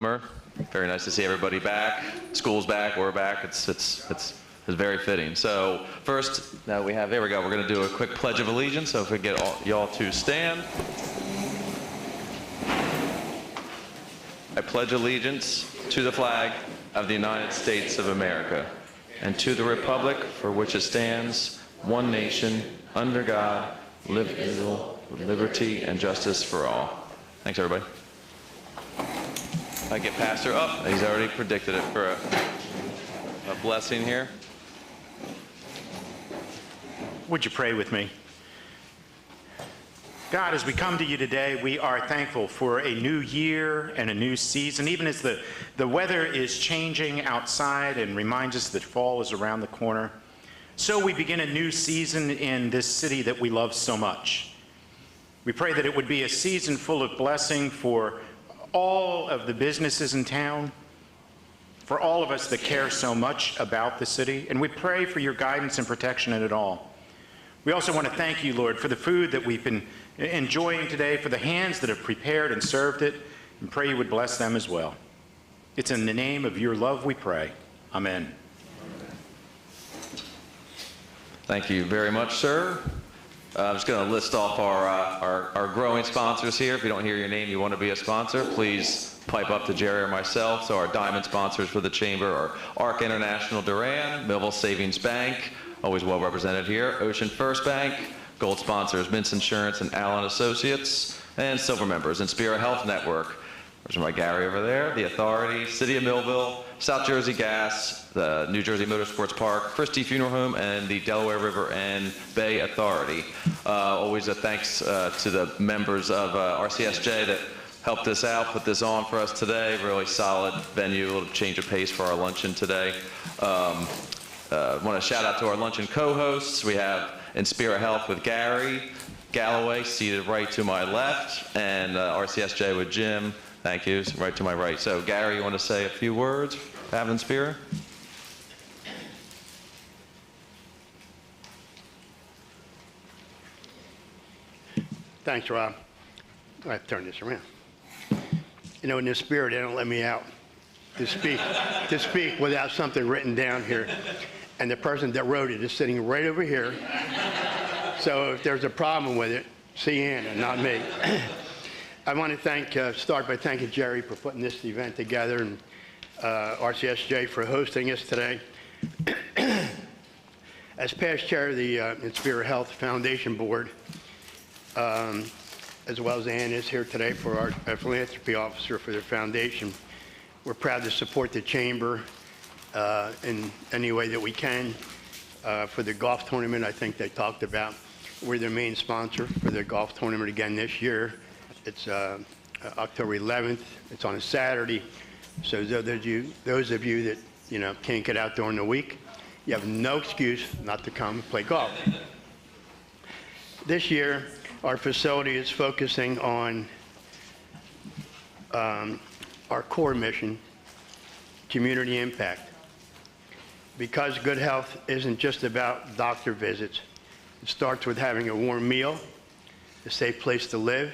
Very nice to see everybody back. School's back, we're back. It's very fitting. So first, now we have, there we go. We're going to do a quick Pledge of Allegiance. So if we get y'all to stand. I pledge allegiance to the flag of the United States of America and to the republic for which it stands, one nation, under God, with liberty and justice for all. Thanks, everybody. I get Pastor up. He's already predicted it for a blessing here. Would you pray with me? God, as we come to you today, we are thankful for a new year and a new season, even as the weather is changing outside and reminds us that fall is around the corner. So we begin a new season in this city that we love so much. We pray that it would be a season full of blessing for all of the businesses in town, for all of us that care so much about the city, and we pray for your guidance and protection in it all. We also want to thank you, Lord, for the food that we've been enjoying today, for the hands that have prepared and served it, and pray you would bless them as well. It's in the name of your love we pray. Amen. Thank you very much, sir. I'm just going to list off our growing sponsors here. If you don't hear your name, you want to be a sponsor, please pipe up to Jerry or myself. So our diamond sponsors for the Chamber are ARC International Duran, Millville Savings Bank, always well represented here, Ocean First Bank, gold sponsors Mintz Insurance and Allen Associates, and silver members Inspira Health Network. There's my Gary over there, the Authority, City of Millville, South Jersey Gas, the New Jersey Motorsports Park, Christie Funeral Home, and the Delaware River and Bay Authority. Always a thanks to the members of RCSJ that helped us out, put this on for us today. Really solid venue, a little change of pace for our luncheon today. Want to shout out to our luncheon co-hosts. We have Inspira Health with Gary Galloway, seated right to my left, and RCSJ with Jim. Thank you, right to my right. So Gary, you want to say a few words? Have Inspira? Thanks, Rob. I have to turn this around. You know, in this spirit, they don't let me out to speak without something written down here. And the person that wrote it is sitting right over here. So if there's a problem with it, see Anna, not me. I want to start by thanking Jerry for putting this event together and RCSJ for hosting us today. As past chair of the Inspira Health Foundation Board, as well as Ann is here today for our philanthropy officer for their foundation, we're proud to support the Chamber in any way that we can. For the golf tournament, I think they talked about, we're their main sponsor for the golf tournament again this year. It's October 11th. It's on a Saturday. So those of you that can't get out during the week, you have no excuse not to come play golf. This year, our facility is focusing on our core mission, community impact. Because good health isn't just about doctor visits. It starts with having a warm meal, a safe place to live,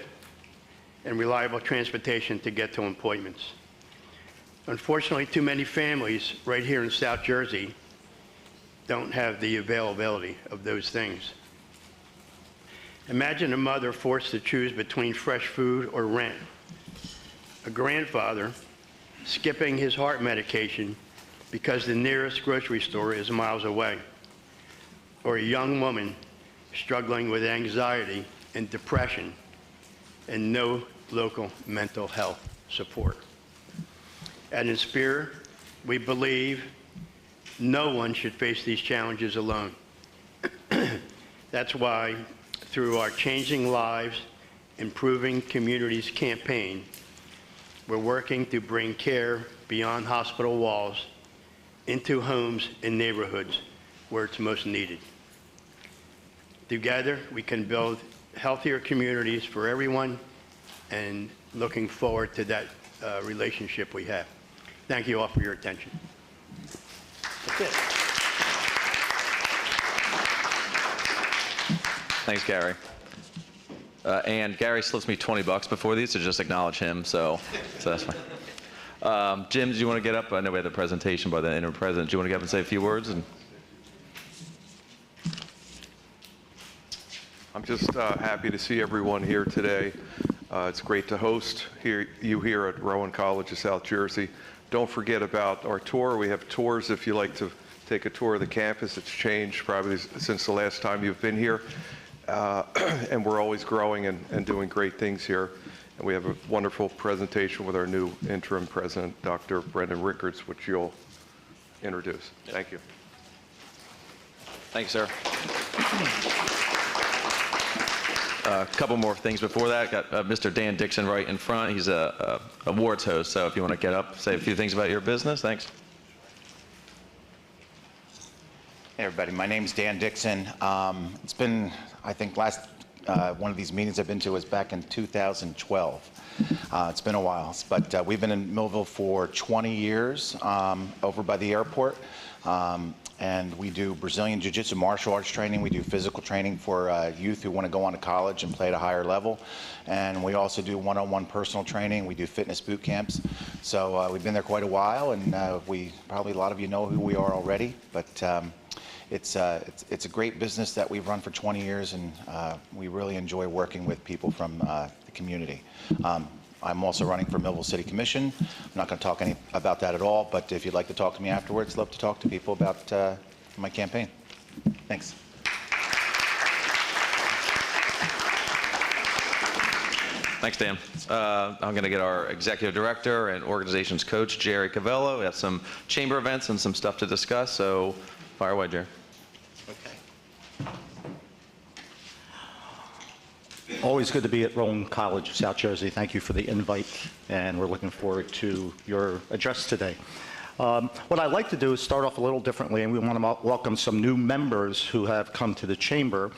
and reliable transportation to get to appointments. Unfortunately, too many families right here in South Jersey don't have the availability of those things. Imagine a mother forced to choose between fresh food or rent. A grandfather skipping his heart medication because the nearest grocery store is miles away. Or a young woman struggling with anxiety and depression and no local mental health support. At Inspira, we believe no one should face these challenges alone. That's why, through our Changing Lives, Improving Communities campaign, we're working to bring care beyond hospital walls into homes and neighborhoods where it's most needed. Together, we can build healthier communities for everyone, and looking forward to that relationship we have. Thank you all for your attention. That's it. Thanks, Gary. And Gary slips me $20 before these, so just acknowledge him, so that's fine. Jim, do you want to get up? I know we had the presentation by the interim president. Do you want to get up and say a few words? I'm just happy to see everyone here today. It's great to host you here at Rowan College of South Jersey. Don't forget about our tour. We have tours if you like to take a tour of the campus. It's changed probably since the last time you've been here. And we're always growing and doing great things here. And we have a wonderful presentation with our new interim president, Dr. Brendan Rickards, which you'll introduce. Thank you. Thanks, sir. A couple more things before that. Got Mr. Dan Dixon right in front. He's a awards host, so if you want to get up, say a few things about your business. Thanks. Hey everybody, my name's Dan Dixon. It's been, I think last one of these meetings I've been to was back in 2012. It's been a while, but we've been in Millville for 20 years over by the airport. And we do Brazilian Jiu-Jitsu martial arts training. We do physical training for youth who want to go on to college and play at a higher level. And we also do one-on-one personal training. We do fitness boot camps. So we've been there quite a while, and we probably a lot of you know who we are already. But it's a great business that we've run for 20 years, and we really enjoy working with people from the community. I'm also running for Millville City Commission. I'm not going to talk about that at all, but if you'd like to talk to me afterwards, love to talk to people about my campaign. Thanks. Thanks, Dan. I'm going to get our executive director and organizations coach, Jerry Cavello. We have some chamber events and some stuff to discuss, so fire away, Jerry. Always good to be at Rowan College of South Jersey. Thank you for the invite, and we're looking forward to your address today. What I'd like to do is start off a little differently, and we want to welcome some new members who have come to the chamber.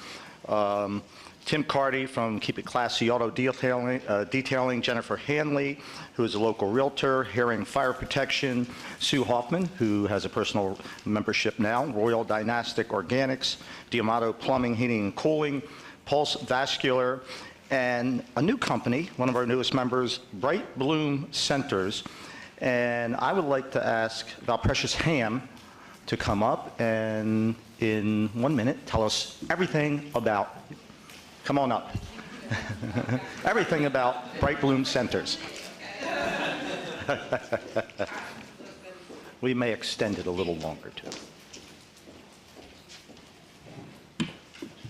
Tim Carty from Keep It Classy Auto Detailing, Jennifer Hanley, who is a local realtor, Herring Fire Protection, Sue Hoffman, who has a personal membership now, Royal Dynastic Organics, Diamato Plumbing, Heating and Cooling, Pulse Vascular, and a new company, one of our newest members, Bright Bloom Centers. And I would like to ask Val Precious Ham to come up and in 1 minute tell us everything about, come on up, everything about Bright Bloom Centers. We may extend it a little longer too.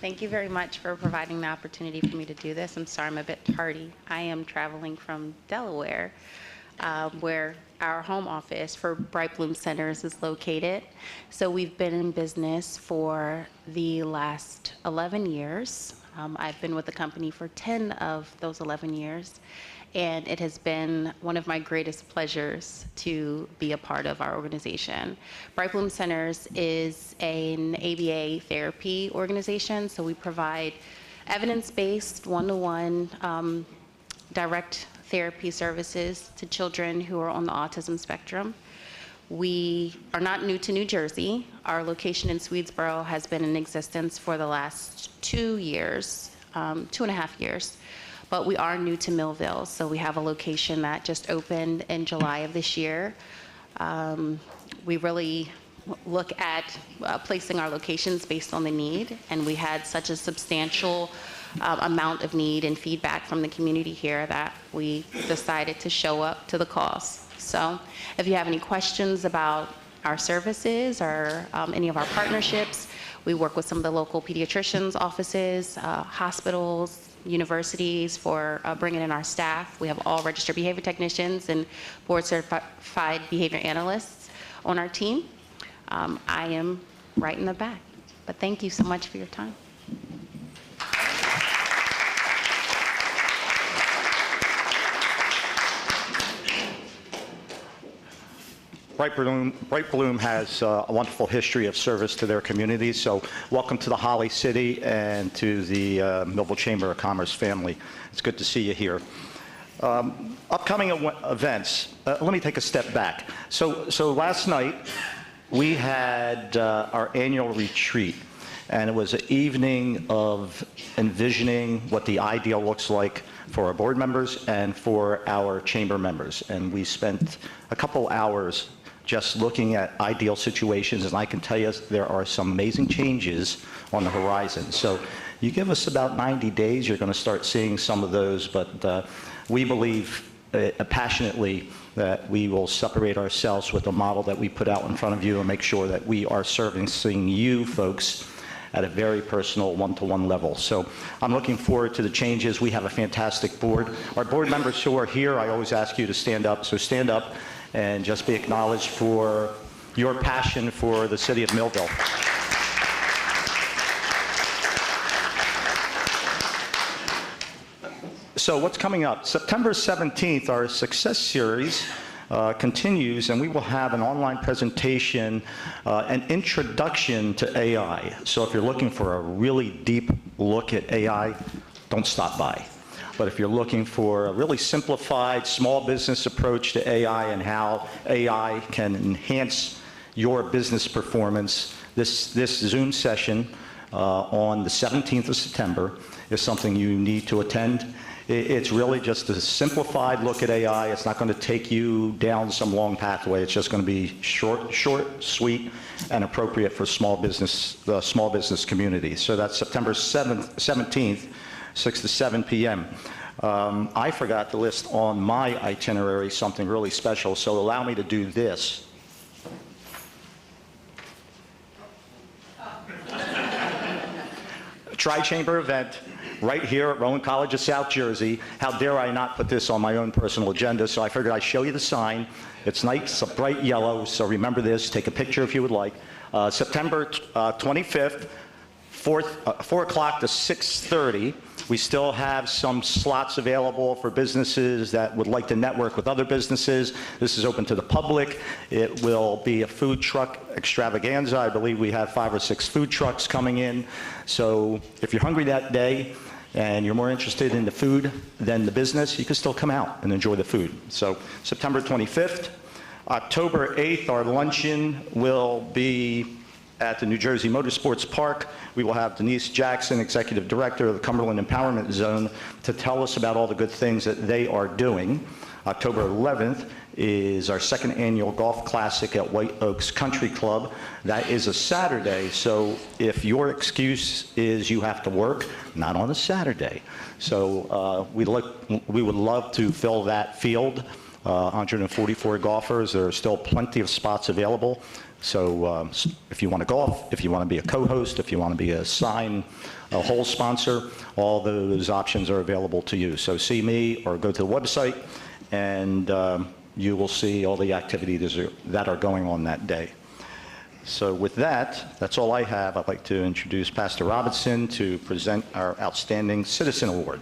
Thank you very much for providing the opportunity for me to do this. I'm sorry I'm a bit tardy. I am traveling from Delaware, where our home office for Bright Bloom Centers is located. So we've been in business for the last 11 years. I've been with the company for 10 of those 11 years. And it has been one of my greatest pleasures to be a part of our organization. Bright Bloom Centers is an ABA therapy organization, so we provide evidence-based, one-to-one direct therapy services to children who are on the autism spectrum. We are not new to New Jersey. Our location in Swedesboro has been in existence for the last 2 years, 2.5 years. But we are new to Millville, so we have a location that just opened in July of this year. We really look at placing our locations based on the need, and we had such a substantial amount of need and feedback from the community here that we decided to show up to the cause. So if you have any questions about our services or any of our partnerships, we work with some of the local pediatricians' offices, hospitals, universities for bringing in our staff. We have all registered behavior technicians and board certified behavior analysts on our team. I am right in the back, but thank you so much for your time. Bright Bloom has a wonderful history of service to their community, so welcome to the Holly City and to the Millville Chamber of Commerce family. It's good to see you here. Upcoming events, let me take a step back. So last night we had our annual retreat, and it was an evening of envisioning what the ideal looks like for our board members and for our chamber members. And we spent a couple hours just looking at ideal situations, and I can tell you there are some amazing changes on the horizon. So you give us about 90 days, you're going to start seeing some of those, but we believe passionately that we will separate ourselves with the model that we put out in front of you and make sure that we are servicing you folks at a very personal one-to-one level. So I'm looking forward to the changes. We have a fantastic board. Our board members who are here, I always ask you to stand up. So stand up and just be acknowledged for your passion for the city of Millville. So what's coming up? September 17th, our Success Series continues, and we will have an online presentation, an introduction to AI. So if you're looking for a really deep look at AI, don't stop by. But if you're looking for a really simplified small business approach to AI and how AI can enhance your business performance, this Zoom session on the 17th of September is something you need to attend. It's really just a simplified look at AI. It's not going to take you down some long pathway. It's just going to be short, sweet, and appropriate for the small business community. So that's September 17th, 6 to 7 p.m. I forgot to list on my itinerary something really special, so allow me to do this. A tri-chamber event right here at Rowan College of South Jersey. How dare I not put this on my own personal agenda, so I figured I'd show you the sign. It's nice, it's a bright yellow, so remember this. Take a picture if you would like. September 25th, 4 o'clock to 6:30. We still have some slots available for businesses that would like to network with other businesses. This is open to the public. It will be a food truck extravaganza. I believe we have 5 or 6 food trucks coming in. So if you're hungry that day and you're more interested in the food than the business, you can still come out and enjoy the food. So September 25th. October 8th, our luncheon will be at the New Jersey Motorsports Park. We will have Denise Jackson, Executive Director of the Cumberland Empowerment Zone, to tell us about all the good things that they are doing. October 11th is our second annual Golf Classic at White Oaks Country Club. That is a Saturday, so if your excuse is you have to work, not on a Saturday. So we would love to fill that field. 144 golfers. There are still plenty of spots available. So if you want to golf, if you want to be a co-host, if you want to be a hole sponsor, all those options are available to you. So see me or go to the website, and you will see all the activities that are going on that day. So with that, that's all I have. I'd like to introduce Pastor Robinson to present our Outstanding Citizen Award.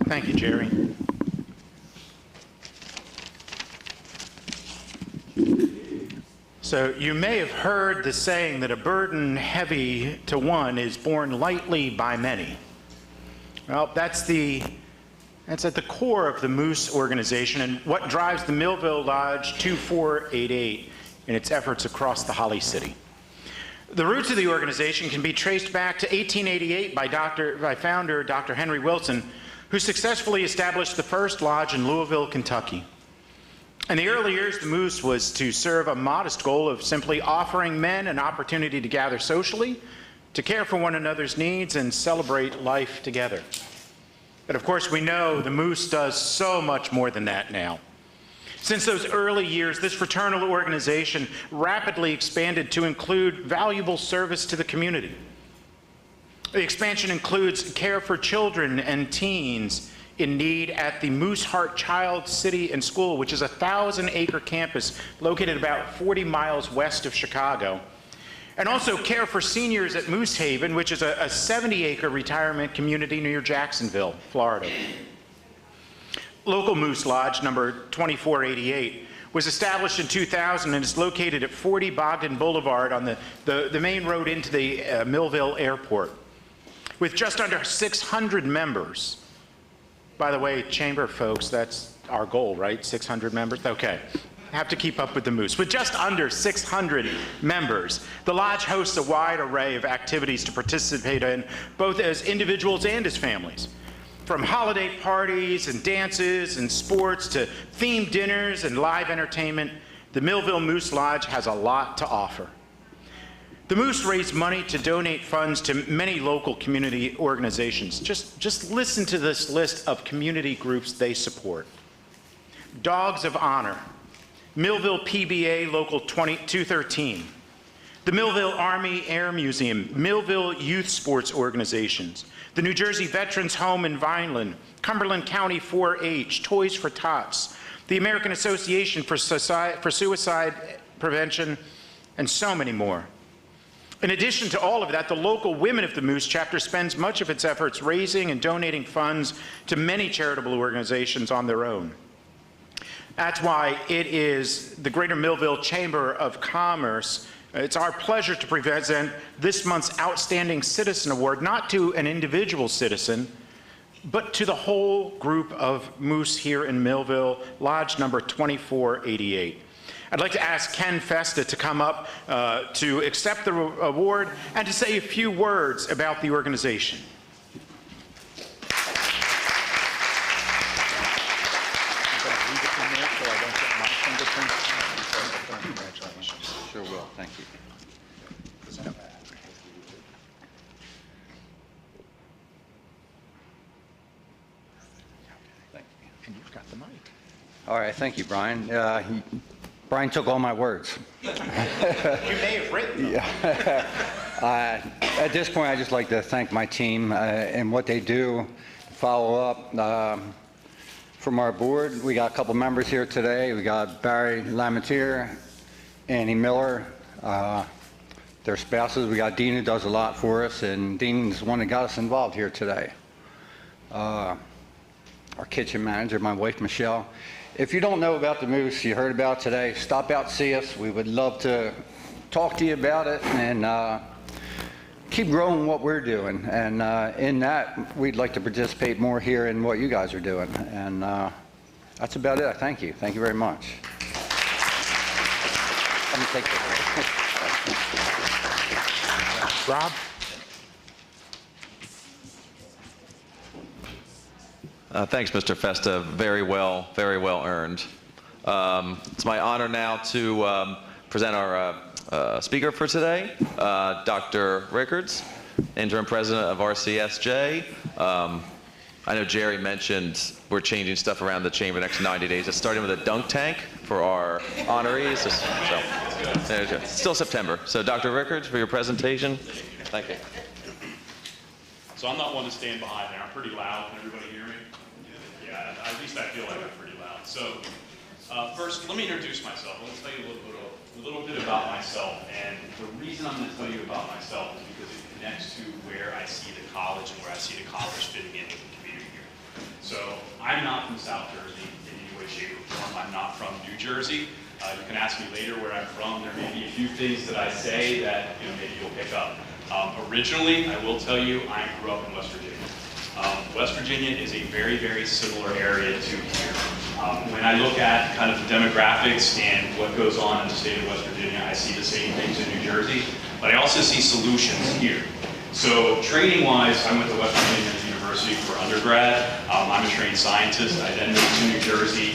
Thank you, Jerry. So you may have heard the saying that a burden heavy to one is borne lightly by many. Well, that's at the core of the Moose organization and what drives the Millville Lodge 2488 in its efforts across the Holly City. The roots of the organization can be traced back to 1888 by founder Dr. Henry Wilson, who successfully established the first lodge in Louisville, Kentucky. In the early years, the Moose was to serve a modest goal of simply offering men an opportunity to gather socially, to care for one another's needs, and celebrate life together. But of course, we know the Moose does so much more than that now. Since those early years, this fraternal organization rapidly expanded to include valuable service to the community. The expansion includes care for children and teens in need at the Moose Heart Child City and School, which is a 1,000-acre campus located about 40 miles west of Chicago. And also care for seniors at Moose Haven, which is a 70-acre retirement community near Jacksonville, Florida. Local Moose Lodge, number 2488, was established in 2000 and is located at 40 Bogdan Boulevard on the main road into the Millville Airport. With just under 600 members, By the way, chamber folks, that's our goal, right? 600 members? Okay. Have to keep up with the Moose. With just under 600 members, the Lodge hosts a wide array of activities to participate in, both as individuals and as families. From holiday parties and dances and sports to themed dinners and live entertainment, the Millville Moose Lodge has a lot to offer. The Moose raise money to donate funds to many local community organizations. Just listen to this list of community groups they support. Dogs of Honor, Millville PBA Local 213, the Millville Army Air Museum, Millville Youth Sports Organizations, the New Jersey Veterans Home in Vineland, Cumberland County 4-H, Toys for Tots, the American Association for Suicide Prevention, and so many more. In addition to all of that, the local Women of the Moose chapter spends much of its efforts raising and donating funds to many charitable organizations on their own. That's why it is the Greater Millville Chamber of Commerce. It's our pleasure to present this month's Outstanding Citizen Award, not to an individual citizen, but to the whole group of Moose here in Millville, Lodge number 2488. I'd like to ask Ken Festa to come up to accept the award and to say a few words about the organization. Sure will. Thank you. And you've got the mic. All right. Thank you, Brian. Brian took all my words. You may have written them. At this point, I'd just like to thank my team and what they do. Follow up from our board. We got a couple members here today. We got Barry Lamentier, Annie Miller, their spouses. We got Dean, who does a lot for us, and Dean's the one that got us involved here today. Our kitchen manager, my wife, Michelle. If you don't know about the Moose, you heard about it today, stop out and see us. We would love to talk to you about it and keep growing what we're doing. And in that, we'd like to participate more here in what you guys are doing. And that's about it. Thank you. Thank you very much. Let me take this. Rob? Thanks, Mr. Festa. Very well earned. It's my honor now to present our speaker for today, Dr. Rickards, interim president of RCSJ. I know Jerry mentioned we're changing stuff around the chamber the next 90 days. It's starting with a dunk tank for our honorees. So, still September. So, Dr. Rickards, for your presentation. Thank you. So I'm not one to stand behind there. I'm pretty loud. Can everybody hear me? Yeah, at least I feel like I'm pretty loud. So first, let me introduce myself. Let me tell you a little bit about myself. And the reason I'm going to tell you about myself is because it connects to where I see the college and where I see the college fitting in with the community here. So I'm not from South Jersey in any way, shape, or form. I'm not from New Jersey. You can ask me later where I'm from. There may be a few things that I say that maybe you'll pick up. Originally, I will tell you, I grew up in West Virginia. West Virginia is a very, very similar area to here. When I look at kind of the demographics and what goes on in the state of West Virginia, I see the same things in New Jersey, but I also see solutions here. So training-wise, I went to West Virginia University for undergrad. I'm a trained scientist. I then moved to New Jersey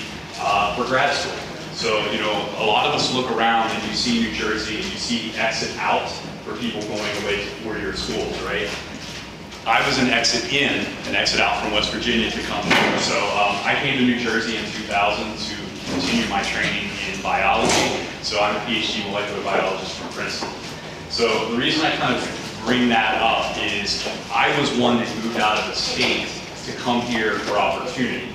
for grad school. So, a lot of us look around and you see New Jersey and you see the exit out for people going away to four-year schools, right? I was an exit in and exit out from West Virginia to come here. So I came to New Jersey in 2000 to continue my training in biology. So I'm a PhD molecular biologist from Princeton. So the reason I kind of bring that up is I was one that moved out of the state to come here for opportunity.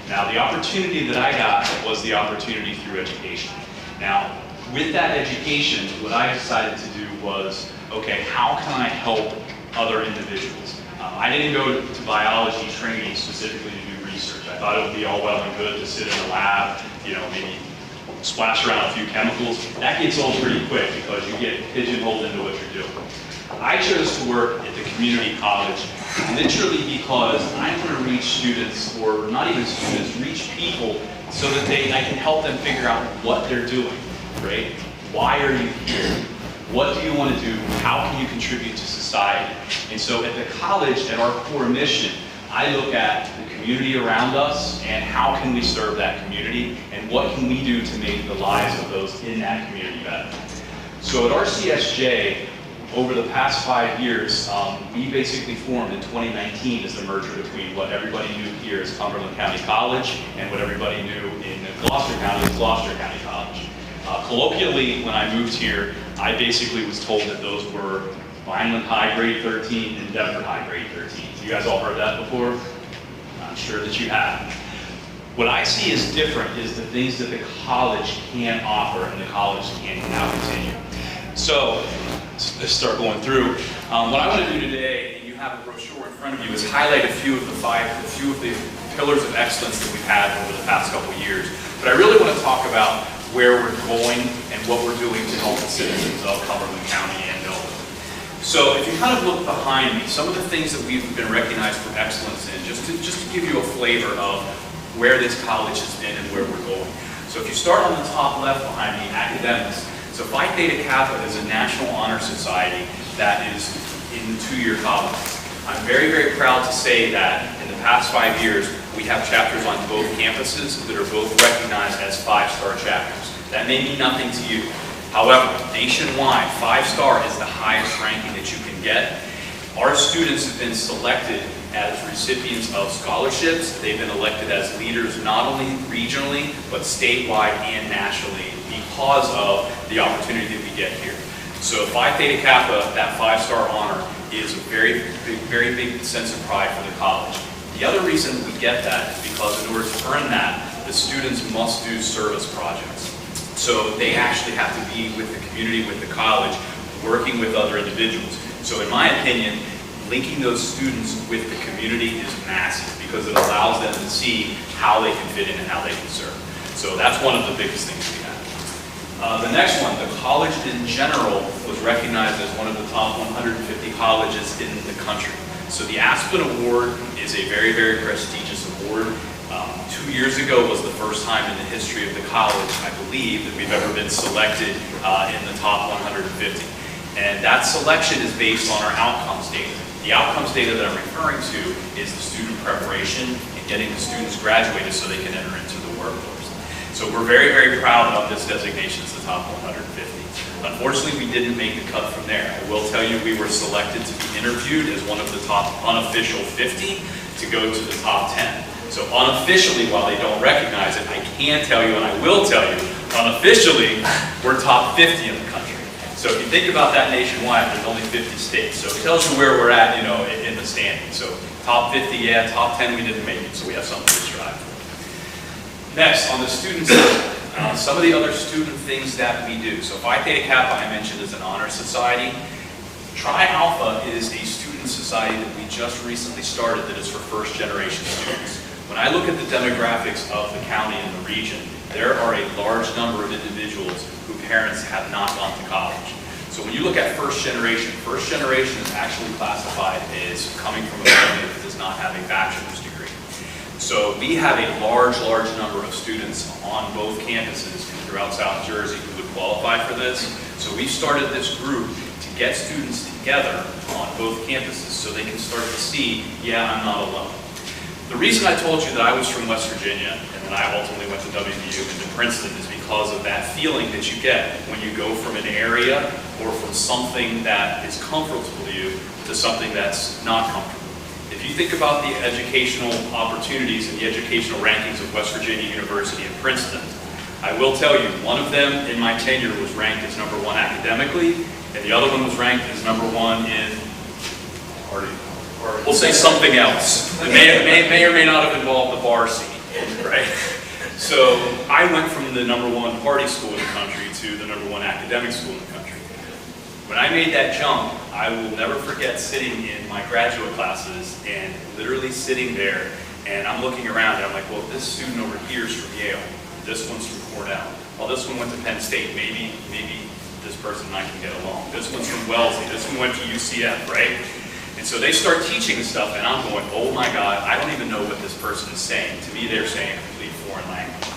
Now the opportunity that I got was the opportunity through education. Now with that education, what I decided to do was, okay, how can I help other individuals? I didn't go to biology training specifically to do research. I thought it would be all well and good to sit in a lab, maybe splash around a few chemicals. That gets old pretty quick because you get pigeonholed into what you're doing. I chose to work at the community college literally because I want to reach students, or not even students, reach people so that I can help them figure out what they're doing, right? Why are you here? What do you want to do? How can you contribute to society? And so at the college, at our core mission, I look at the community around us and how can we serve that community and what can we do to make the lives of those in that community better. So at RCSJ, over the past 5 years, we basically formed in 2019 as the merger between what everybody knew here as Cumberland County College and what everybody knew in Gloucester County as Gloucester County College. Colloquially, when I moved here, I basically was told that those were Vineland High Grade 13 and Denver High Grade 13. You guys all heard that before? I'm sure that you have. What I see as different is the things that the college can offer and the college can now continue. So let's start going through. What I want to do today, and you have a brochure in front of you, is highlight a few of the pillars of excellence that we've had over the past couple of years. But I really want to talk about where we're going and what we're doing to help the citizens of Cumberland County and Millville. So if you kind of look behind me, some of the things that we've been recognized for excellence in, just to give you a flavor of where this college has been and where we're going. So if you start on the top left behind me, academics. So Phi Theta Kappa is a national honor society that is in the 2-year college. I'm very, very proud to say that in the past 5 years, we have chapters on both campuses that are both recognized as 5-star chapters. That may mean nothing to you. However, nationwide, 5-star is the highest ranking that you can get. Our students have been selected as recipients of scholarships. They've been elected as leaders not only regionally, but statewide and nationally because of the opportunity that we get here. So Phi Theta Kappa, that 5-star honor, is a very big sense of pride for the college. The other reason we get that is because in order to earn that, the students must do service projects. So they actually have to be with the community, with the college, working with other individuals. So in my opinion, linking those students with the community is massive because it allows them to see how they can fit in and how they can serve. So that's one of the biggest things we have. The next one, the college in general was recognized as one of the top 150 colleges in the country. So the Aspen Award is a very, very prestigious award. 2 years ago was the first time in the history of the college, I believe, that we've ever been selected in the top 150. And that selection is based on our outcomes data. The outcomes data that I'm referring to is the student preparation and getting the students graduated so they can enter into the workforce. So we're very, very proud of this designation as the top 150. Unfortunately, we didn't make the cut from there. I will tell you we were selected to be interviewed as one of the top unofficial 50 to go to the top 10. So unofficially, while they don't recognize it, I can tell you and I will tell you, unofficially, we're top 50 in the country. So if you think about that nationwide, there's only 50 states. So it tells you where we're at, in the standing. So top 50, yeah, top 10, we didn't make it, so we have something to strive for. Next, on the student side, some of the other student things that we do. So Phi Theta Kappa, I mentioned, is an honor society. Tri Alpha is a student society that we just recently started that is for first-generation students. When I look at the demographics of the county and the region, there are a large number of individuals whose parents have not gone to college. So when you look at first generation is actually classified as coming from a family that does not have a bachelor's degree. So we have a large number of students on both campuses throughout South Jersey who would qualify for this. So we started this group to get students together on both campuses so they can start to see, yeah, I'm not alone. The reason I told you that I was from West Virginia and then I ultimately went to WVU and to Princeton is because of that feeling that you get when you go from an area or from something that is comfortable to you to something that's not comfortable. If you think about the educational opportunities and the educational rankings of West Virginia University and Princeton, I will tell you, one of them in my tenure was ranked as #1 academically, and the other one was ranked as #1 in, we'll say something else. It may or may not have involved the bar scene, right? So I went from the #1 party school in the country to the #1 academic school in the country. When I made that jump, I will never forget sitting in my graduate classes and literally sitting there, and I'm looking around and I'm like, well, this student over here is from Yale. This one's from Cornell. Well, this one went to Penn State. Maybe this person and I can get along. This one's from Wellesley. This one went to UCF, right? And And so they start teaching the stuff, and I'm going, oh my God, I don't even know what this person is saying. To me, they're saying a complete foreign language.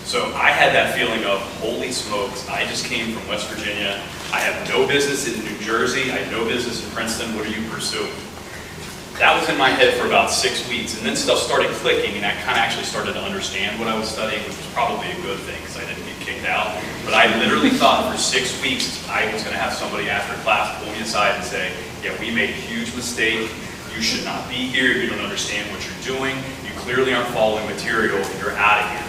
So I had that feeling of, holy smokes, I just came from West Virginia. I have no business in New Jersey. I have no business in Princeton. What are you pursuing? That was in my head for about 6 weeks, and then stuff started clicking, and I kind of actually started to understand what I was studying, which was probably a good thing because I didn't get kicked out. But I literally thought for 6 weeks I was going to have somebody after class pull me aside and say, yeah, we made a huge mistake. You should not be here. You don't understand what you're doing. You clearly aren't following material, and you're out of here.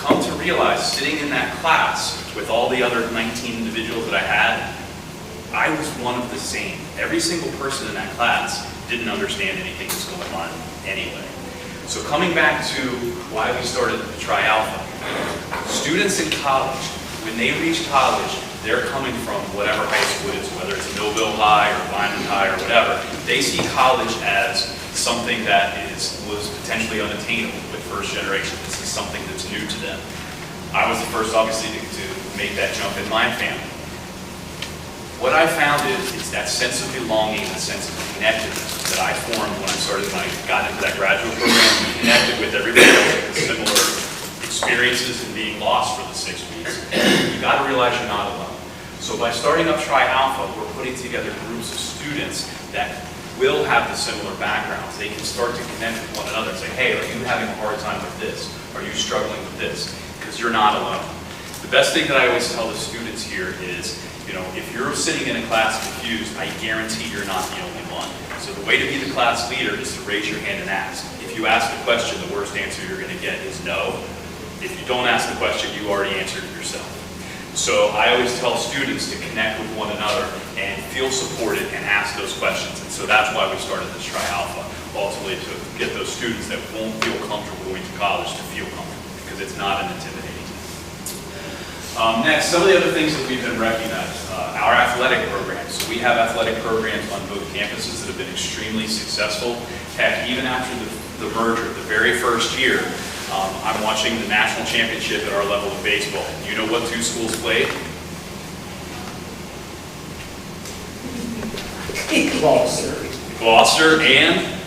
Come to realize, sitting in that class with all the other 19 individuals that I had, I was one of the same. Every single person in that class didn't understand anything that's going on anyway. So coming back to why we started Tri Alpha, students in college, when they reach college, they're coming from whatever high school it is, whether it's a Millville High or Vineland High or whatever. They see college as something that was potentially unattainable with first generation. This is something that's new to them. I was the first, obviously, to make that jump in my family. What I found is that sense of belonging, that sense of connectedness that I formed when I got into that graduate program, connected with everybody else with similar experiences and being lost for the 6 weeks. You got to realize you're not alone. So by starting up Tri Alpha, we're putting together groups of students that will have the similar backgrounds. They can start to connect with one another and say, hey, are you having a hard time with this? Are you struggling with this? Because you're not alone. The best thing that I always tell the students here is, if you're sitting in a class confused, I guarantee you're not the only one. So the way to be the class leader is to raise your hand and ask. If you ask the question, the worst answer you're going to get is no. If you don't ask the question, you already answered it yourself. So I always tell students to connect with one another and feel supported and ask those questions. And so that's why we started this Tri Alpha, ultimately to get those students that won't feel comfortable going to college to feel comfortable, because it's not an intimidating thing. Next, some of the other things that we've been recognized, our athletic programs. So we have athletic programs on both campuses that have been extremely successful. Heck, even after the merger, the very first year, I'm watching the national championship at our level of baseball. You know what two schools played? Gloucester and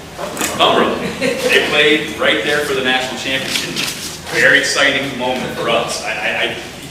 Cumberland. They played right there for the national championship. Very exciting moment for us.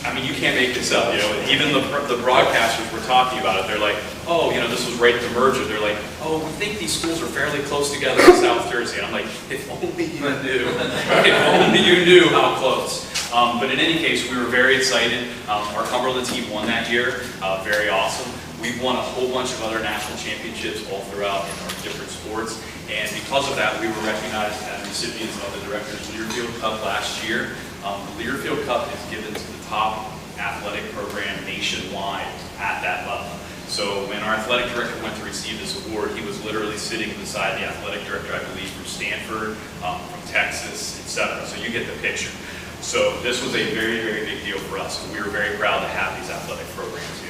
I mean, you can't make this up, Even the broadcasters were talking about it. They're like, oh, this was right at the merger. They're like, oh, we think these schools are fairly close together in South Jersey. And I'm like, if only you knew. If only you knew how close. But in any case, we were very excited. Our Cumberland team won that year. Very awesome. We've won a whole bunch of other national championships all throughout in our different sports. And because of that, we were recognized as recipients of the Director's Learfield Cup last year. The Learfield Cup is given to the top athletic program nationwide at that level. So when our athletic director went to receive this award, he was literally sitting beside the athletic director, I believe, from Stanford, from Texas, etc. So you get the picture. So this was a very, very big deal for us. We were very proud to have these athletic programs here.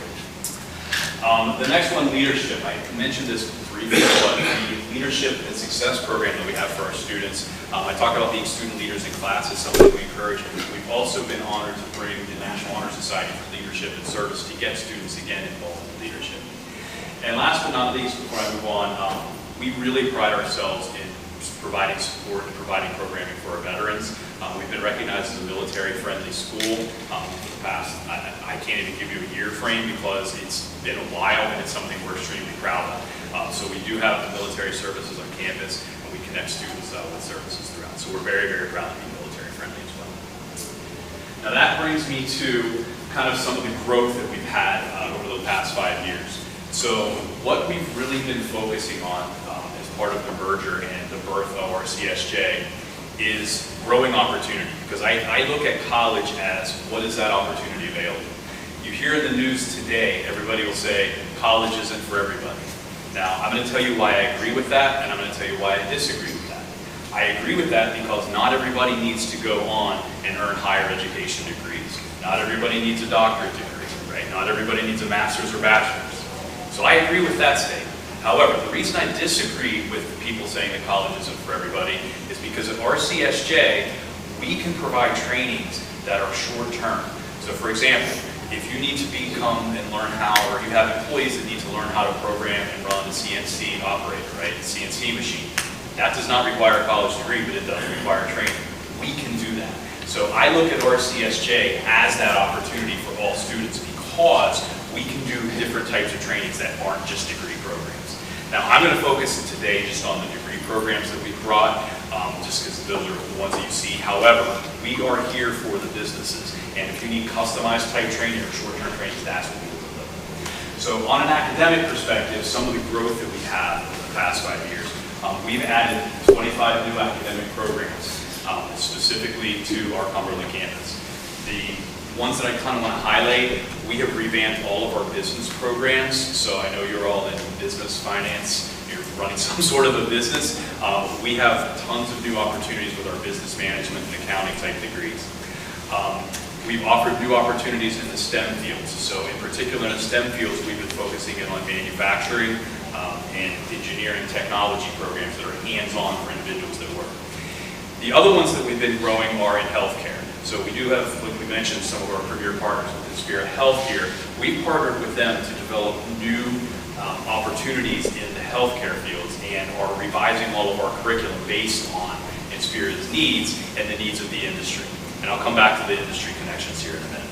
The next one, leadership. I mentioned this briefly, but the leadership and success program that we have for our students. I talk about being student leaders in class is something we encourage. We've also been honored to bring the National Honor Society for Leadership and Service to get students again involved in leadership. And last but not least, before I move on, we really pride ourselves in providing support and providing programming for our veterans. We've been recognized as a military-friendly school for the past, I can't even give you a year frame because it's been a while and it's something we're extremely proud of. So we do have the military services on campus and we connect students with services throughout. So we're very, very proud to be military-friendly as well. Now that brings me to kind of some of the growth that we've had over the past 5 years. So what we've really been focusing on as part of the merger and the birth of RCSJ is growing opportunity, because I look at college as what is that opportunity available. You hear in the news today, everybody will say college isn't for everybody. Now, I'm going to tell you why I agree with that, and I'm going to tell you why I disagree with that. I agree with that because not everybody needs to go on and earn higher education degrees. Not everybody needs a doctorate degree, right? Not everybody needs a master's or bachelor's. So I agree with that statement. However, the reason I disagree with people saying that college isn't for everybody is because at RCSJ, we can provide trainings that are short-term. So for example, if you need to become and learn how, or you have employees that need to learn how to program and run a CNC operator, right, a CNC machine, that does not require a college degree, but it does require training. We can do that. So I look at RCSJ as that opportunity for all students because we can do different types of trainings that aren't just degree programs. Now, I'm going to focus today just on the degree programs that we brought, just because those are the ones that you see. However, we are here for the businesses. And if you need customized type training or short-term training, that's what we will deliver. So on an academic perspective, some of the growth that we have over the past 5 years, we've added 25 new academic programs, specifically to our Cumberland campus. The ones that I kind of want to highlight, we have revamped all of our business programs. So I know you're all in business, finance, you're running some sort of a business. We have tons of new opportunities with our business management and accounting type degrees. We've offered new opportunities in the STEM fields. So in particular in the STEM fields, we've been focusing in on manufacturing and engineering technology programs that are hands-on for individuals that work. The other ones that we've been growing are in healthcare. So we do have, like we mentioned, some of our premier partners within Spirit Health here. We've partnered with them to develop new opportunities in the healthcare fields and are revising all of our curriculum based on Spirit's needs and the needs of the industry. And I'll come back to the industry connections here in a minute.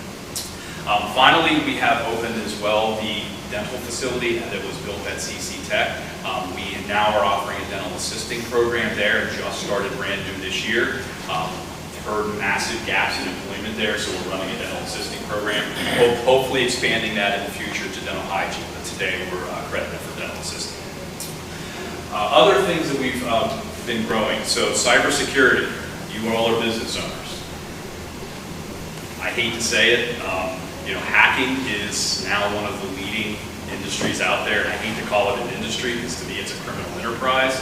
Finally, we have opened as well the dental facility that was built at CC Tech. We now are offering a dental assisting program there, just started brand new this year. Heard massive gaps in employment there, so we're running a dental assisting program. Hopefully expanding that in the future to dental hygiene, but today we're accredited for dental assisting. Other things that we've been growing, so cybersecurity, you all are business owners. I hate to say it, hacking is now one of the leading industries out there, and I hate to call it an industry because to me it's a criminal enterprise.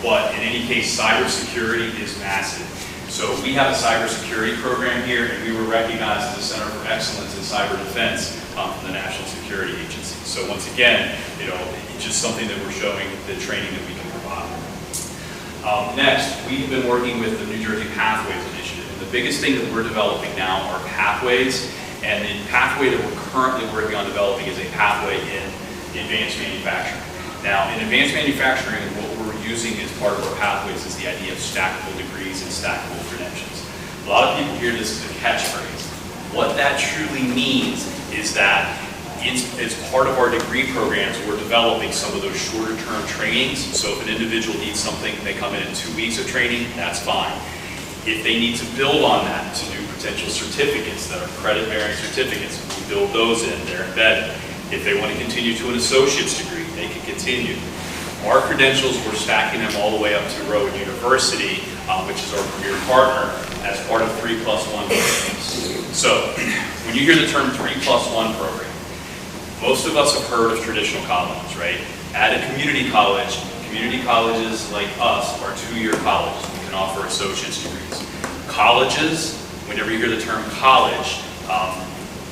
But in any case, cybersecurity is massive. So we have a cybersecurity program here, and we were recognized as a Center for Excellence in Cyber Defense from the National Security Agency. So once again, it's just something that we're showing the training that we can provide. Next, we've been working with the New Jersey Pathways Initiative. And the biggest thing that we're developing now are pathways. And the pathway that we're currently working on developing is a pathway in advanced manufacturing. Now, in advanced manufacturing, what we're using as part of our pathways is the idea of stackable degrees and stackable credentials. A lot of people hear this as a catchphrase. What that truly means is that as part of our degree programs, we're developing some of those shorter term trainings. So if an individual needs something, they come in 2 weeks of training, that's fine. If they need to build on that to do potential certificates that are credit-bearing certificates, we build those in, they're embedded. If they want to continue to an associate's degree, they can continue. Our credentials, we're stacking them all the way up to Rowan University, which is our premier partner, as part of 3+1 programs. So when you hear the term 3+1 program, most of us have heard of traditional colleges, right? At a community colleges like us are 2-year colleges. We can offer associate's degrees. Colleges, whenever you hear the term college,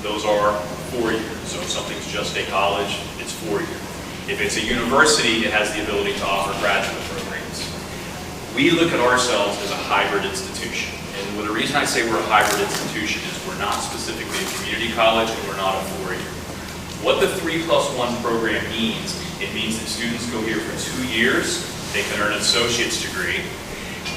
those are 4 years. So if something's just a college, it's 4 years. If it's a university, it has the ability to offer graduate programs. We look at ourselves as a hybrid institution. And the reason I say we're a hybrid institution is we're not specifically a community college and we're not a 4-year. What the 3+1 program means, it means that students go here for 2 years, they can earn an associate's degree.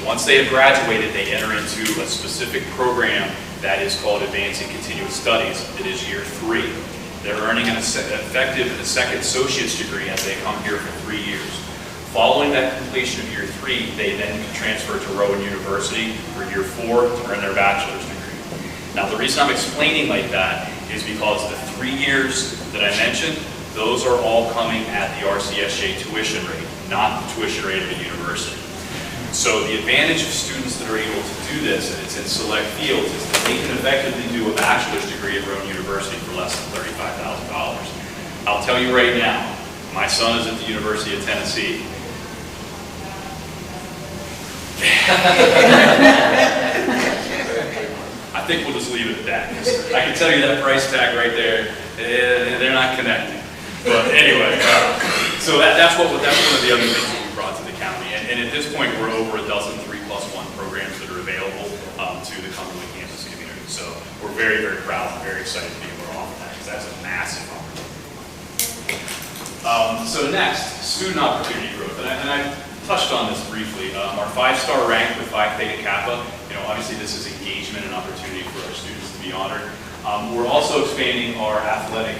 Once they have graduated, they enter into a specific program that is called Advancing Continuous Studies. It is year 3. They're earning an effective and a second associate's degree as they come here for 3 years. Following that completion of year 3, they then can transfer to Rowan University for year 4 to earn their bachelor's degree. Now, the reason I'm explaining like that is because the 3 years that I mentioned, those are all coming at the RCSJ tuition rate, not the tuition rate of a university. So the advantage of students that are able to do this, and it's in select fields, is that they can effectively do a bachelor's degree at Rowan University for less than $35,000. I'll tell you right now, my son is at the University of Tennessee. I think we'll just leave it at that, because I can tell you that price tag right there, they're not connecting. But anyway, so that's one of the other things that we brought to the county. And at this point, we're over a dozen 3+1 programs that are available to the Cumberland campus community. So we're very, very proud and very excited to be able to That's a massive opportunity. So next, student opportunity growth, and I touched on this briefly. Our 5-star rank with Phi Theta Kappa, obviously this is engagement and opportunity for our students to be honored. We're also expanding our athletic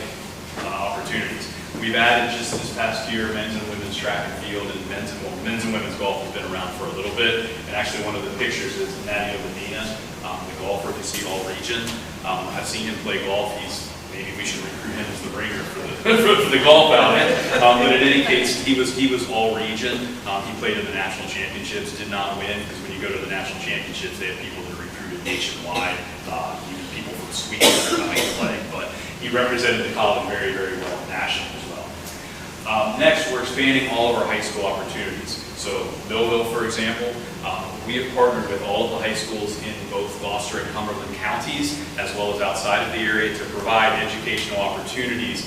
opportunities. We've added just this past year men's and women's track and field, and men's and women's golf has been around for a little bit. And actually one of the pictures is Nadia Medina, the golfer who see all region. I've seen him play golf. Maybe we should recruit him as the ringer for the golf outing. But in any case, he was all region. He played in the national championships, did not win, because when you go to the national championships, they have people that are recruited nationwide. Even people from Sweden are coming to play. But he represented the college very, very well nationally as well. Next, we're expanding all of our high school opportunities. So Millville, for example, we have partnered with all of the high schools in both Gloucester and Cumberland counties, as well as outside of the area, to provide educational opportunities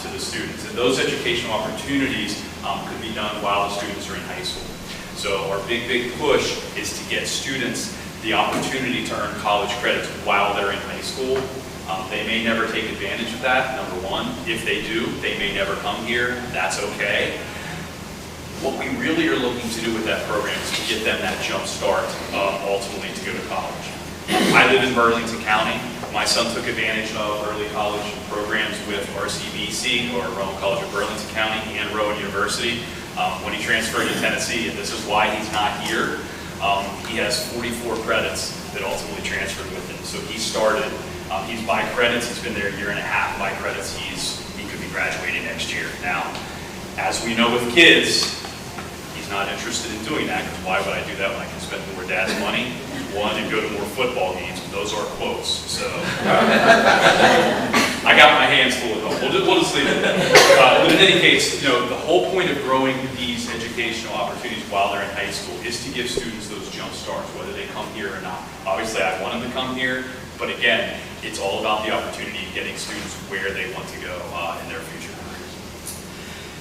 to the students. And those educational opportunities could be done while the students are in high school. So our big, big push is to get students the opportunity to earn college credits while they're in high school. They may never take advantage of that, number one. If they do, they may never come here. That's okay. What we really are looking to do with that program is to get them that jump start ultimately to go to college. I live in Burlington County. My son took advantage of early college programs with RCBC, or Rowan College of Burlington County, and Rowan University. When he transferred to Tennessee, and this is why he's not here, he has 44 credits that ultimately transferred with him. So he started, he's by credits, he's been there a year and a half. By credits, he could be graduating next year. Now, as we know with kids, he's not interested in doing that, because why would I do that when I can spend more dad's money? One, and go to more football games. Those are quotes. So I got my hands full of them. We'll just leave it there. But in any case, the whole point of growing these educational opportunities while they're in high school is to give students those jump starts, whether they come here or not. Obviously, I want them to come here, but again, it's all about the opportunity of getting students where they want to go in their future careers.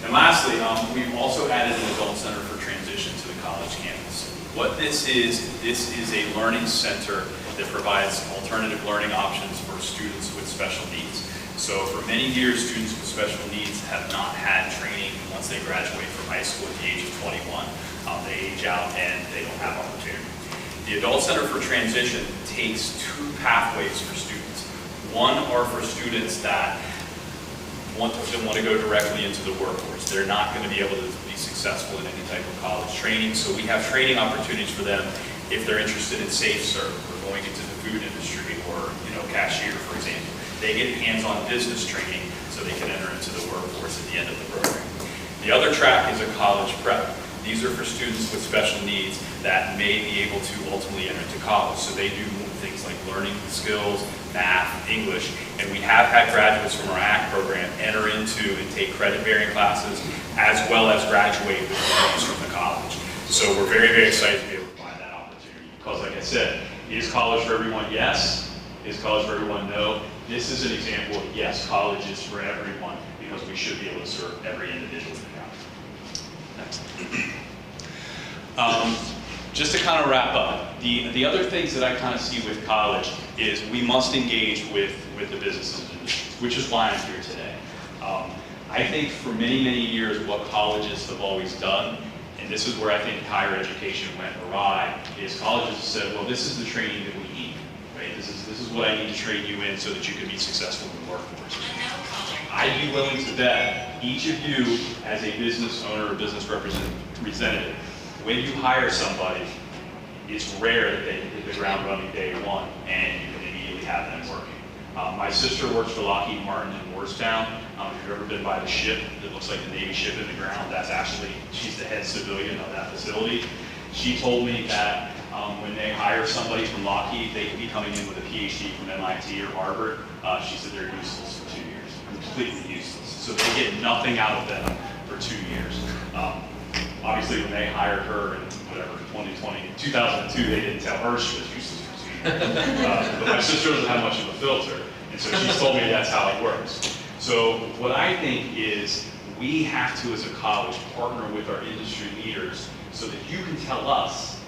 And lastly, we've also added an adult center for transition to the college campus. What this is a learning center that provides alternative learning options for students with special needs. So for many years, students with special needs have not had training once they graduate from high school at the age of 21. They age out and they don't have opportunity. The Adult Center for Transition takes 2 pathways for students. One are for students that want to go directly into the workforce. They're not going to be able to be successful in any type of college training, so we have training opportunities for them if they're interested in SafeServe or going into the food industry, or cashier, for example. They get hands-on business training so they can enter into the workforce at the end of the program. The other track is a college prep. These are for students with special needs that may be able to ultimately enter into college. So they do things like learning skills, math, English, and we have had graduates from our ACT program enter into and take credit-bearing classes, as well as graduate with degrees from the college. So we're very, very excited to be able to provide that opportunity. Because like I said, is college for everyone? Yes. Is college for everyone? No. This is an example of yes, college is for everyone, because we should be able to serve every individual in the county. Next. Just to kind of wrap up, the other things that I kind of see with college is we must engage with the businesses and industries, which is why I'm here today. I think for many, many years what colleges have always done, and this is where I think higher education went awry, is colleges have said, well, this is the training that we need, right? This is what I need to train you in so that you can be successful in the workforce. I'd be willing to bet each of you as a business owner or business representative, when you hire somebody, it's rare that they hit the ground running day one and you can immediately have them working. My sister works for Lockheed Martin in Moorestown. If you've ever been by the ship that looks like the Navy ship in the ground, that's actually, she's the head civilian of that facility. She told me that when they hire somebody from Lockheed, they could be coming in with a PhD from MIT or Harvard. She said they're useless for 2 years, completely useless. So they get nothing out of them for 2 years. Obviously, when they hired her in 2002, they didn't tell her she was useless for 2 years. But my sister doesn't have much of a filter, and so she's told me that's how it works. So what I think is we have to, as a college, partner with our industry leaders so that you can tell us,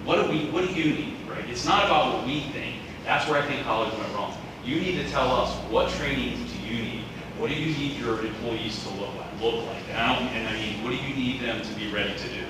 what do you need, right? It's not about what we think. That's where I think college went wrong. You need to tell us, what training do you need? What do you need your employees to look like? And I mean, what do you need them to be ready to do?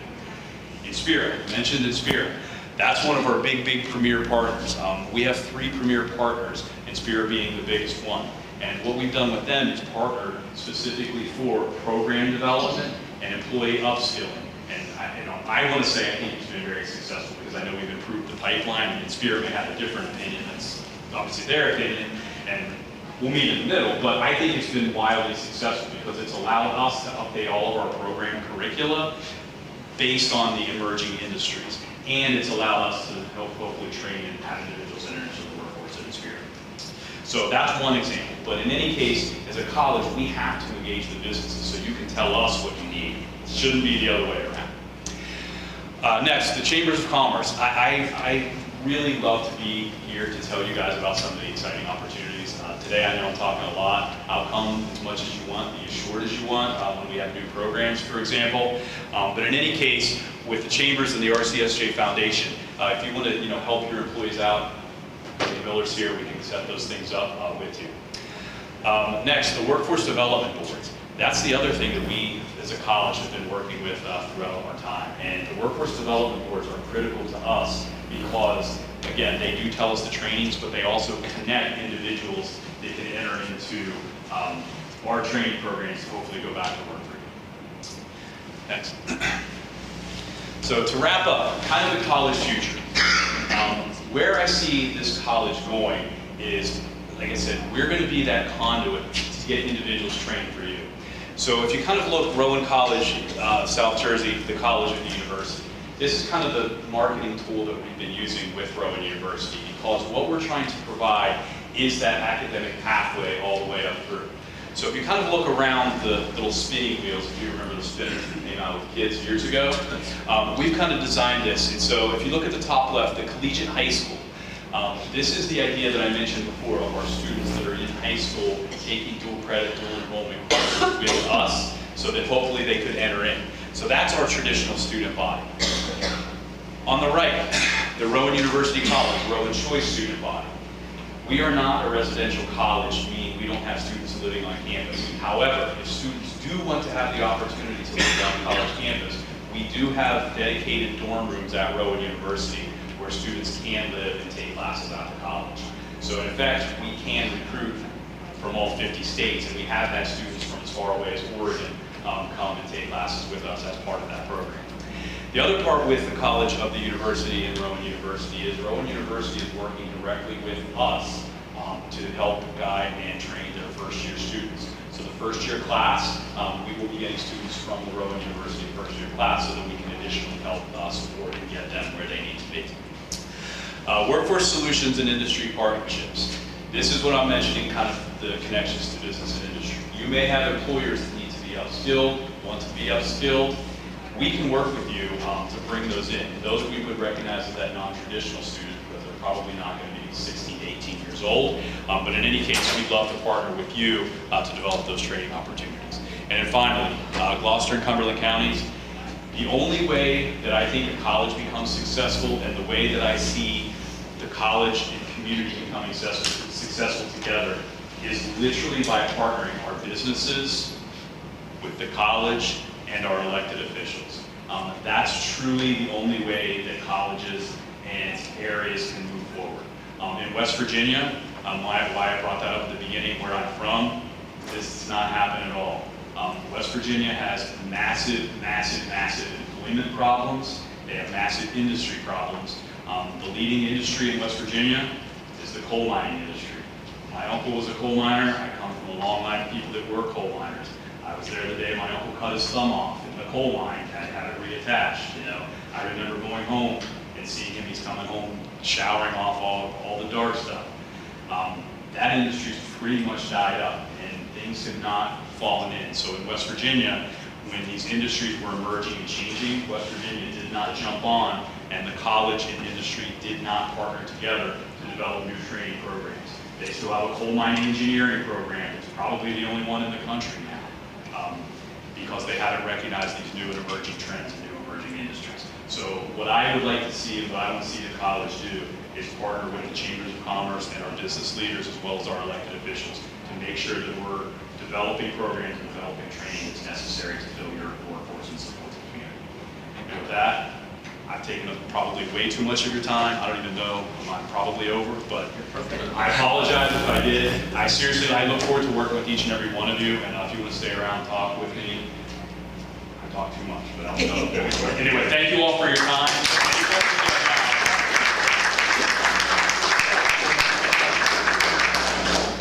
Inspira, mentioned Inspira. That's one of our big premier partners. We have 3 premier partners, Inspira being the biggest one. And what we've done with them is partner specifically for program development and employee upskilling. And I want to say I think it's been very successful because I know we've improved the pipeline, and Inspira may have a different opinion. That's obviously their opinion, and we'll meet in the middle, but I think it's been wildly successful because it's allowed us to update all of our program curricula based on the emerging industries. And it's allowed us to hopefully train and have individuals enter into the workforce at Inspira. So that's one example. But in any case, as a college, we have to engage the businesses so you can tell us what you need. It shouldn't be the other way around. Next, the Chambers of Commerce. I really love to be here to tell you guys about some of the exciting opportunities. Today, I know I'm talking a lot. I'll come as much as you want, be as short as you want when we have new programs, for example. But in any case, with the Chambers and the RCSJ Foundation, if you want to help your employees out, the Millers here, we can set those things up with you. Next, the Workforce Development Boards. That's the other thing that we, as a college, have been working with throughout our time. And the Workforce Development Boards are critical to us because, again, they do tell us the trainings, but they also connect individuals that can enter into our training programs to hopefully go back to work for you. Next. So to wrap up, kind of the college future. Where I see this college going is, like I said, we're going to be that conduit to get individuals trained for you. So if you kind of look Rowan College, South Jersey, the college of the university, this is kind of the marketing tool that we've been using with Rowan University because what we're trying to provide is that academic pathway all the way up through. So if you kind of look around the little spinning wheels, if you remember the spinners that came out with kids years ago, we've kind of designed this. And so if you look at the top left, the collegiate high school, this is the idea that I mentioned before of our students that are in high school taking dual credit, dual enrollment courses with us so that hopefully they could enter in. So that's our traditional student body. On the right, the Rowan University College, Rowan Choice student body. We are not a residential college, meaning we don't have students living on campus. However, if students do want to have the opportunity to live on college campus, we do have dedicated dorm rooms at Rowan University where students can live and take classes after college. So in effect, we can recruit from all 50 states, and we have had students from as far away as Oregon come and take classes with us as part of that program. The other part with the College of the University and Rowan University is Rowan University is working directly with us to help guide and train their first-year students. So the first-year class, we will be getting students from the Rowan University first-year class so that we can additionally help support and get them where they need to be. Workforce solutions and industry partnerships. This is what I'm mentioning, kind of the connections to business and industry. You may have employers that need to be upskilled, want to be upskilled. We can work with you to bring those in. And those we would recognize as that non-traditional student because they're probably not going to be 16 to 18 years old. But in any case, we'd love to partner with you to develop those training opportunities. And then finally, Gloucester and Cumberland counties. The only way that I think a college becomes successful and the way that I see the college and community becoming successful together is literally by partnering our businesses with the college and our elected officials. That's truly the only way that colleges and areas can move forward. In West Virginia, why I brought that up at the beginning, where I'm from, this does not happen at all. West Virginia has massive employment problems. They have massive industry problems. The leading industry in West Virginia is the coal mining industry. My uncle was a coal miner. I come from a long line of people that were coal miners. I was there the day my uncle cut his thumb off in the coal mine and had it reattached. I remember going home and seeing him. He's coming home showering off all the dark stuff. That industry's pretty much died up, and things have not fallen in. So in West Virginia, when these industries were emerging and changing, West Virginia did not jump on, and the college and industry did not partner together to develop new training programs. They still have a coal mining engineering program. It's probably the only one in the country now because they haven't recognized these new and emerging trends and new emerging industries. So what I would like to see and what I want to see the college do is partner with the chambers of commerce and our business leaders as well as our elected officials to make sure that we're developing programs and developing training that's necessary to fill your workforce and support the community. And with that, I've taken up probably way too much of your time. I don't even know, I'm probably over, but I apologize if I did. I look forward to working with each and every one of you, and if you want to stay around and talk with me, I talk too much, but I don't know. Anyway, thank you all for your time.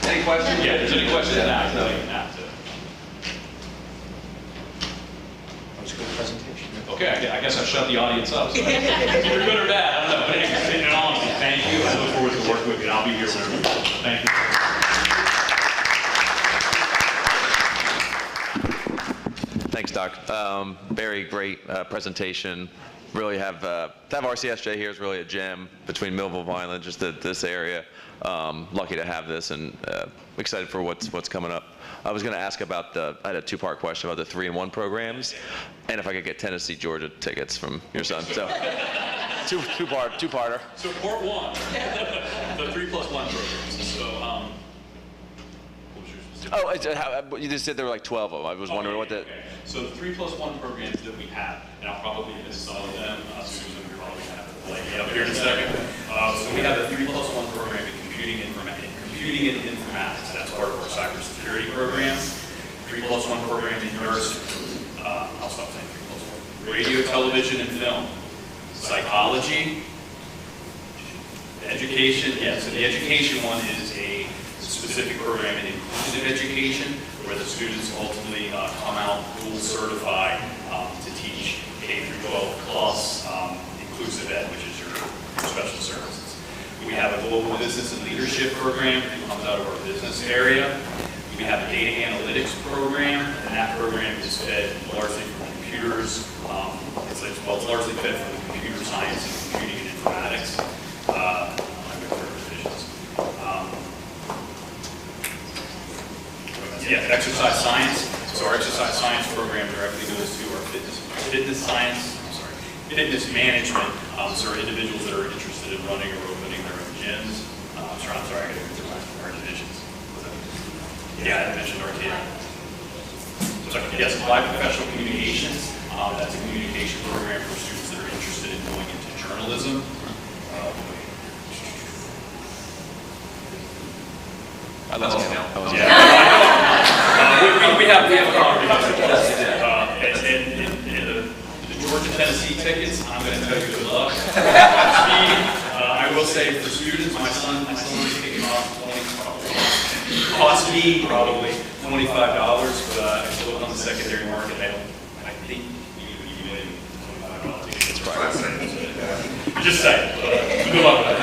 Any questions? Yeah, if there's any questions now, I can tell you now, too. That was a good presentation. Okay, I guess I shut the audience up. So either good or bad, I don't know. But anyway, in all honesty, thank you. I look forward to working with you. I'll be here whenever you want. Thank you. Thanks, Doc. Very great presentation. Really to have RCSJ here is really a gem between Millville, Vineland, just this area. Lucky to have this, and excited for what's coming up. I was going to ask about I had a two-part question about the 3-in-1 programs, and if I could get Tennessee, Georgia tickets from your son. So, two-parter. So part one, the 3+1 programs. So, what was your specific? You just said there were like 12 of them. I was wondering what the... Okay. So the 3+1 programs that we have, and I'll probably miss some of them. Susan, you're probably going to have to play me up here in a second. So we have a 3+1 program in computing and informatics. That's part of our cybersecurity program. 3+1 program in nursing. I'll stop saying 3+1. Radio, television, and film. Psychology. Education. Yeah, so the education one is a specific program in inclusive education where the students ultimately come out dual certified to teach K-12 plus inclusive ed, which is your special services. We have a global business and leadership program that comes out of our business area. We have a data analytics program, and that program is fed largely from computers. It's largely fed from computer science and computing and informatics. Yeah, exercise science. So our exercise science program directly goes to our fitness management. So our individuals that are interested in running or opening their own gyms. I'm sorry, I got to go through our divisions. Yeah, I mentioned RTA. So yes, applied professional communications. That's a communication program for students that are interested in going into journalism. I lost count. Yeah. We have a comprehensive list. And the Georgia, Tennessee tickets, I'm going to tell you good luck. I will say for students, my son was taking off cost me probably $25, but I still look on the secondary market. I think you win $25 tickets. Just saying. Good luck with that.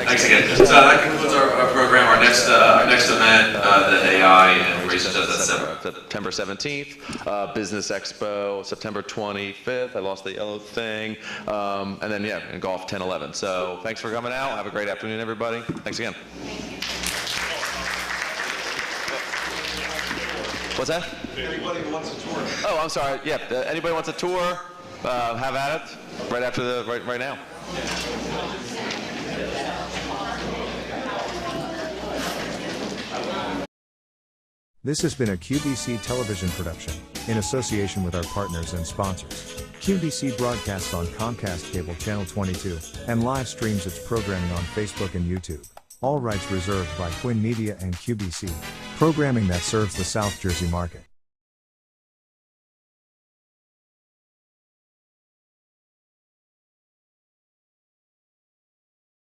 Thanks again. So that concludes our program. Our next event, the AI and Research, that's September 17th. Business Expo, September 25th. I lost the yellow thing. And then, and golf 10-11. So thanks for coming out. Have a great afternoon, everybody. Thanks again. What's that? Anybody wants a tour? Oh, I'm sorry. Yeah, anybody wants a tour? Have at it. Right after right now. This has been a QBC television production, in association with our partners and sponsors. QBC broadcasts on Comcast Cable Channel 22, and live streams its programming on Facebook and YouTube. All rights reserved by Quinn Media and QBC. Programming that serves the South Jersey market.